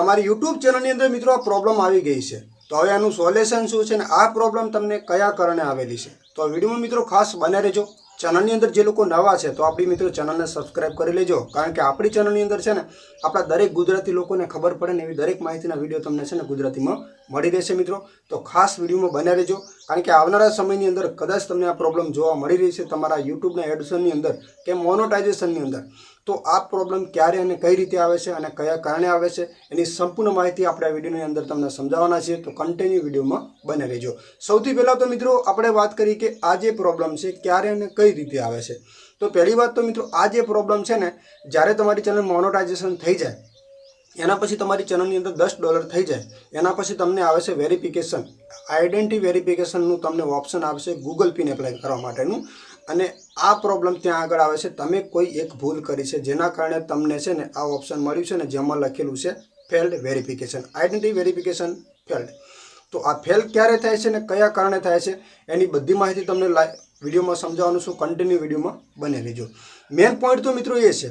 તમારી YouTube ચેનલની અંદર મિત્રો આ પ્રોબ્લેમ આવી ગઈ છે તો હવે આનું સોલ્યુશન શું છે અને આ પ્રોબ્લેમ તમને કયા કારણે આવેલી છે તો આ વિડીયોમાં મિત્રો ખાસ બને રહેજો। ચેનલની અંદર જે લોકો નવા છે તો આપણી મિત્રો ચેનલને સબસ્ક્રાઇબ કરી લેજો કારણ કે આપણી ચેનલની અંદર છે ને આપણા દરેક ગુજરાતી લોકોને ખબર પડે ને એવી દરેક માહિતીના વિડીયો તમને છે ને ગુજરાતીમાં મળી રહેશે મિત્રો। તો ખાસ વિડીયોમાં બને રહેજો કારણ કે આવનારા સમયની અંદર કદાચ તમને આ પ્રોબ્લેમ જોવા મળી રહી છે તમારા યુટ્યુબના એડ્સની અંદર કે મોનેટાઇઝેશનની અંદર। તો આ પ્રોબ્લેમ ક્યારે અને કઈ રીતે આવે છે અને કયા કારણે આવે છે એની સંપૂર્ણ માહિતી આપણે આ વિડીયોની અંદર તમને સમજાવવાના છીએ તો કન્ટિન્યુ વિડીયોમાં બને રહેજો। સૌથી પહેલાં તો મિત્રો આપણે વાત કરી કે આ જે પ્રોબ્લેમ છે ક્યારે અને કઈ રીતે આવે છે। તો પહેલી વાત તો મિત્રો આ જે પ્રોબ્લેમ છે ને જ્યારે તમારી ચેનલ મોનેટાઇઝેશન થઈ જાય એના પછી તમારી ચેનલની અંદર $10 થઈ જાય એના પછી તમને આવે છે વેરિફિકેશન આઈડેન્ટિટી વેરિફિકેશનનું તમને ઓપ્શન આવશે ગૂગલ પિન એપ્લાય કરવા માટેનું અને આ પ્રોબ્લેમ ત્યાં આગળ આવે છે તમે કોઈ એક ભૂલ કરી છે જેના કારણે તમને છે ને આ ઓપ્શન મળ્યું છે ને જેમાં લખેલું છે failed verification identity verification failed. તો આ ફેલ ક્યારે થાય છે ને કયા કારણે થાય છે એની બધી માહિતી તમને વિડીયોમાં સમજાવવાનું છું કન્ટિન્યુ વિડીયોમાં બને રહેજો। મેઇન પોઈન્ટ તો મિત્રો એ છે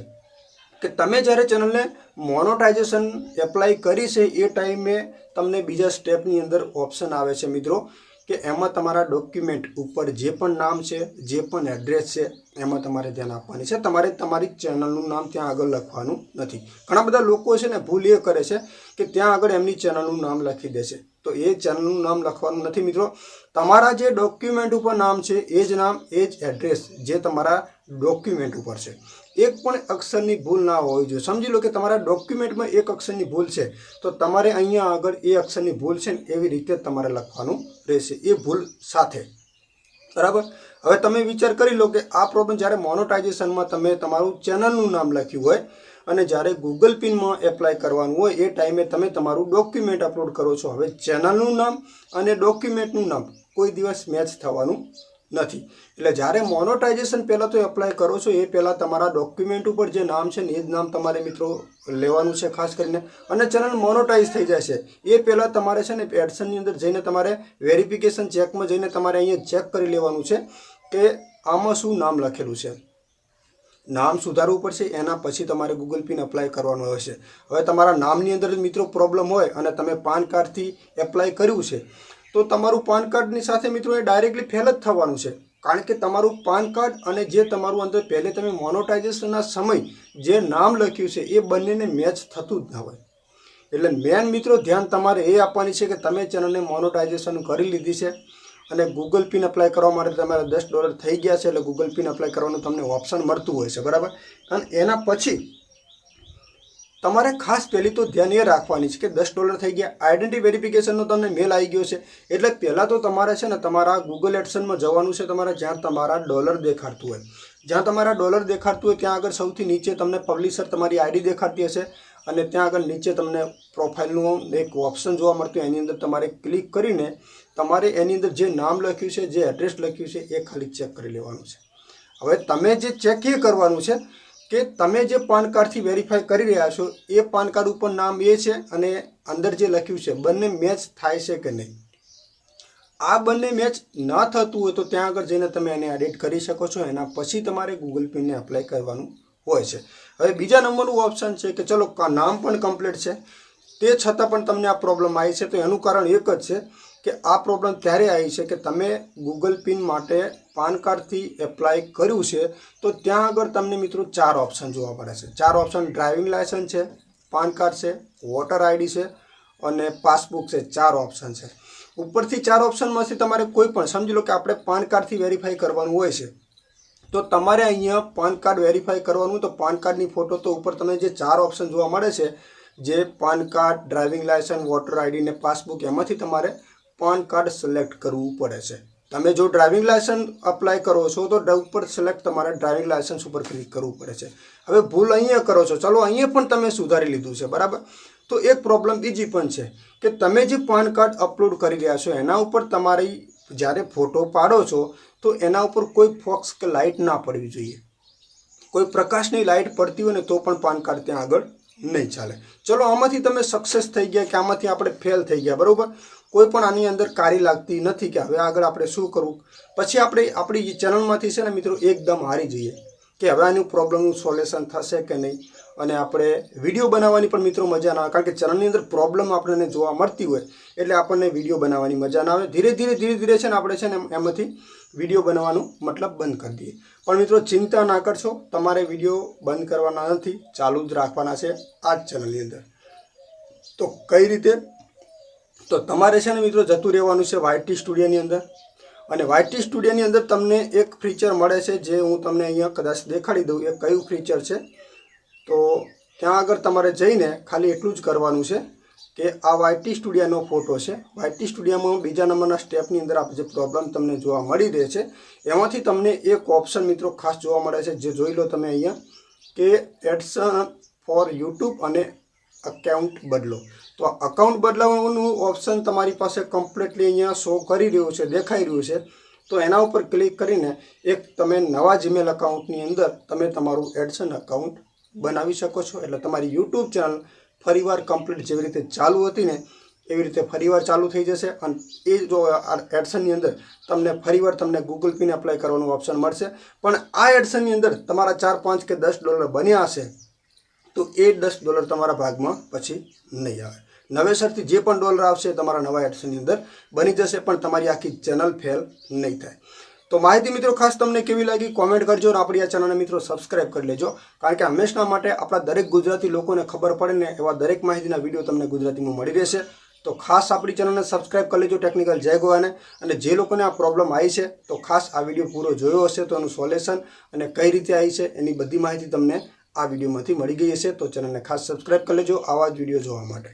કે તમે જ્યારે ચેનલને મોનેટાઇઝેશન એપ્લાય કરી છે એ ટાઈમે તમને બીજા સ્ટેપની અંદર ઓપ્શન આવે છે મિત્રો કે એમાં તમારા ડોક્યુમેન્ટ ઉપર જે પણ નામ છે જે પણ એડ્રેસ છે એમાં તમારે ધ્યાન આપવાની છે। તમારે તમારી ચેનલનું નામ ત્યાં આગળ લખવાનું નથી। ઘણા બધા લોકો છે ને ભૂલ એ કરે છે કે ત્યાં આગળ એમની ચેનલનું નામ લખી દેશે તો એ ચેનલનું નામ લખવાનું નથી મિત્રો। તમારા જે ડોક્યુમેન્ટ ઉપર નામ છે એ જ નામ એ જ એડ્રેસ જે તમારા ડોક્યુમેન્ટ ઉપર છે એક પણ અક્ષરની ભૂલ ના હોવી જોઈએ। સમજી લો કે તમારા ડોક્યુમેન્ટમાં એક અક્ષરની ભૂલ છે તો તમારે અહીંયા આગળ એ અક્ષરની ભૂલ છે ને એવી રીતે તમારે લખવાનું રહેશે એ ભૂલ સાથે બરાબર। હવે તમે વિચાર કરી લો કે આ પ્રોબ્લેમ જ્યારે મોનેટાઇઝેશનમાં તમે તમારું ચેનલનું નામ લખ્યું હોય અને જ્યારે ગૂગલ પિનમાં એપ્લાય કરવાનું હોય એ ટાઈમે તમે તમારું ડોક્યુમેન્ટ અપલોડ કરો છો। હવે ચેનલનું નામ અને ડોક્યુમેન્ટનું નામ કોઈ દિવસ મેચ થવાનું નથી। એટલે જ્યારે મોનેટાઇઝેશન પહેલાં તો એપ્લાય કરો છો એ પહેલાં તમારા ડોક્યુમેન્ટ ઉપર જે નામ છે ને એ જ નામ તમારે મિત્રો લેવાનું છે ખાસ કરીને અને ચેનલ મોનેટાઇઝ થઈ જાય છે એ પહેલાં તમારે છે ને એડસનની અંદર જઈને તમારે વેરિફિકેશન ચેકમાં જઈને તમારે અહીંયા ચેક કરી લેવાનું છે કે આમાં શું નામ લખેલું છે નામ સુધારવું પડશે એના પછી તમારે ગૂગલ પિન એપ્લાય કરવાનું હશે। હવે તમારા નામની અંદર મિત્રો પ્રોબ્લેમ હોય અને તમે પાન કાર્ડથી એપ્લાય કર્યું છે તો તમારું પાન કાર્ડની સાથે મિત્રો એ ડાયરેક્ટલી ફેલ જ થવાનું છે કારણ કે તમારું પાન કાર્ડ અને જે તમારું અંદર પહેલે તમે મોનેટાઇઝેશનના સમય જે નામ લખ્યું છે એ બંનેને મેચ થતું જ ના હોય। એટલે મેન મિત્રો ધ્યાન તમારે એ આપવાની છે કે તમે ચેનલને મોનેટાઇઝેશન કરી લીધી છે અને ગૂગલ પિન એપ્લાય કરવા માટે તમારે $10 થઈ ગયા છે એટલે ગૂગલ પિન એપ્લાય કરવાનું તમને ઓપ્શન મળતું હોય છે બરાબર। અને એના પછી તમારે ખાસ પહેલી તો ધ્યાન એ રાખવાની છે કે $10 થઈ ગયા આઈડેન્ટિટી વેરિફિકેશનનો તમને મેલ આવી ગયો છે એટલે પહેલાં તો તમારે છે ને તમારા ગૂગલ એડસનમાં જવાનું છે તમારે જ્યાં તમારા ડોલર દેખાડતું હોય જ્યાં તમારા ડોલર દેખાડતું હોય ત્યાં આગળ સૌથી નીચે તમને પબ્લિશર તમારી આઈડી દેખાડતી હશે અને ત્યાં આગળ નીચે તમને પ્રોફાઇલનું એક ઓપ્શન જોવા મળતું હોય એની અંદર તમારે ક્લિક કરીને તમારે એની અંદર જે નામ લખ્યું છે જે એડ્રેસ લખ્યું છે એ ખાલી ચેક કરી લેવાનું છે। હવે તમે જે ચેક એ કરવાનું છે કે તમે જે પાન કાર્ડથી વેરીફાઈ કરી રહ્યા છો એ પાન કાર્ડ ઉપર નામ એ છે અને અંદર જે લખ્યું છે બંને મેચ થાય છે કે નહીં। આ બંને મેચ ન થતું હોય તો ત્યાં આગળ જઈને તમે એને એડિટ કરી શકો છો એના પછી તમારે ગૂગલ પિનને એપ્લાય કરવાનું હોય છે। હવે બીજા નંબરનું ઓપ્શન છે કે ચલો નામ પણ કમ્પ્લીટ છે તે છતાં પણ તમને આ પ્રોબ્લેમ આવી છે તો એનું કારણ એક જ છે કે આ પ્રોબ્લેમ ત્યારે આવી છે કે તમે ગૂગલ પિન માટે પાન કાર્ડથી એપ્લાય કર્યું છે તો ત્યાં આગળ તમને મિત્રો 4 ઓપ્શન જોવા મળે છે। 4 ઓપ્શન ડ્રાઇવિંગ લાયસન્સ છે પાન કાર્ડ છે વોટર આઈડી છે અને પાસબુક છે 4 ઓપ્શન છે। ઉપરથી 4 ઓપ્શનમાંથી તમારે કોઈ પણ સમજી લો કે આપણે પાન કાર્ડથી વેરીફાઈ કરવાનું હોય છે તો તમારે અહીંયા પાન કાર્ડ વેરીફાઈ કરવાનું તો પાન કાર્ડની ફોટો તો ઉપર તમને જે 4 ઓપ્શન જોવા મળે છે જે PAN card driving licence voter ID ને પાસબુક એમાંથી તમારે પાન કાર્ડ સિલેક્ટ કરવું પડે છે। તમે જો ડ્રાઇવિંગ લાયસન્સ અપ્લાય કરો છો તો ઉપર સિલેક્ટ તમારે ડ્રાઇવિંગ લાયસન્સ ઉપર ક્લિક કરવું પડે છે। હવે ભૂલ અહીંયા કરો છો ચલો અહીંયા પણ તમે સુધારી લીધું છે બરાબર તો એક પ્રોબ્લેમ બીજી પણ છે કે તમે જે પાન કાર્ડ અપલોડ કરી રહ્યા છો એના ઉપર તમારી જ્યારે ફોટો પાડો છો તો એના ઉપર કોઈ ફોક્સ કે લાઇટ ના પડવી જોઈએ। કોઈ પ્રકાશની લાઇટ પડતી હોય ને તો પણ પાન કાર્ડ ત્યાં આગળ નહીં ચાલે। ચલો આમાંથી તમે સક્સેસ થઈ ગયા કે આમાંથી આપણે ફેલ થઈ ગયા બરાબર કોઈ પણ આની અંદર કારી લાગતી નથી કે હવે આગળ આપણે શું કરવું પછી આપણે આપણી ચેનલમાંથી છે ને મિત્રો એકદમ હારી જઈએ કે હવે આનું પ્રોબ્લેમનું સોલ્યુશન થશે કે નહીં અને આપણે વિડીયો બનાવવાની પણ મિત્રો મજા ના આવે, કારણ કે ચેનલની અંદર પ્રોબ્લેમ આપણને જોવા મળતી હોય એટલે આપણને વિડીયો બનાવવાની મજા ના આવે. ધીરે ધીરે છે ને આપણે છે ને એમાંથી વિડીયો બનાવવાનું મતલબ બંધ કરી દઈએ. પણ મિત્રો ચિંતા ના કરશો, તમારે વિડીયો બંધ કરવાના નથી, ચાલુ જ રાખવાના છે આ જ ચેનલની અંદર. તો કઈ રીતે? તો તમારે છે ને મિત્રો જતું રહેવાનું છે YT સ્ટુડિયોની અંદર, અને YT સ્ટુડિયોની અંદર તમને એક ફીચર મળે છે જે હું તમને અહીંયા કદાચ દેખાડી દઉં એ કયું ફીચર છે. તો ત્યાં આગળ તમારે જઈને ખાલી એટલું જ કરવાનું છે કે આ YT સ્ટુડિયોનો ફોટો છે. YT સ્ટુડિયોમાં બીજા નંબરના સ્ટેપની અંદર આપણે જે પ્રોબ્લેમ તમને જોવા મળી રહે છે એમાંથી તમને એક ઓપ્શન મિત્રો ખાસ જોવા મળે છે, જે જોઈ લો તમે અહીંયા કે એડ્સ ફોર યુટ્યુબ અને અકાઉન્ટ બદલો. તો અકાઉન્ટ બદલાવવાનું ઓપ્શન તમારી પાસે કમ્પ્લીટલી અહીંયા શો કરી રહ્યું છે, દેખાઈ રહ્યું છે. તો એના ઉપર ક્લિક કરીને એક તમે નવા જીમેલ અકાઉન્ટની અંદર તમે તમારું એડસન અકાઉન્ટ બનાવી શકો છો. એટલે તમારી યુટ્યુબ ચેનલ ફરીવાર કમ્પ્લીટ જેવી રીતે ચાલુ હતી ને એવી રીતે ફરીવાર ચાલુ થઈ જશે. અને એ જો એડસનની અંદર તમને ફરીવાર તમને ગૂગલ પીને એપ્લાય કરવાનું ઓપ્શન મળશે. પણ આ એડસનની અંદર તમારા 4, 5 કે $10 બન્યા હશે તો એ $10 તમારા ભાગમાં પછી નહીં આવે. નવેસરથી જે પણ ડોલર આવશે તમારા નવા એડસનની અંદર બની જશે, પણ તમારી આખી ચેનલ ફેલ નહીં થાય. તો માહિતી મિત્રો ખાસ તમને કેવી લાગી કોમેન્ટ કરજો, અને આપણી આ ચેનલને મિત્રો સબસ્ક્રાઇબ કરી લેજો, કારણ કે હંમેશા માટે આપણા દરેક ગુજરાતી લોકોને ખબર પડે ને એવા દરેક માહિતીના વિડીયો તમને ગુજરાતીમાં મળી રહેશે. તો ખાસ આપણી ચેનલને સબસ્ક્રાઇબ કરી લેજો ટેકનિકલ જય ગોવાને. અને જે લોકોને આ પ્રોબ્લેમ આવી છે તો ખાસ આ વિડીયો પૂરો જોયો હશે તો એનું સોલ્યુશન અને કઈ રીતે આવી છે એની બધી માહિતી તમને આ વિડીયોમાંથી મળી ગઈ હશે. તો ચેનલને ખાસ સબસ્ક્રાઇબ કરી લેજો આવા જ વિડીયો જોવા માટે.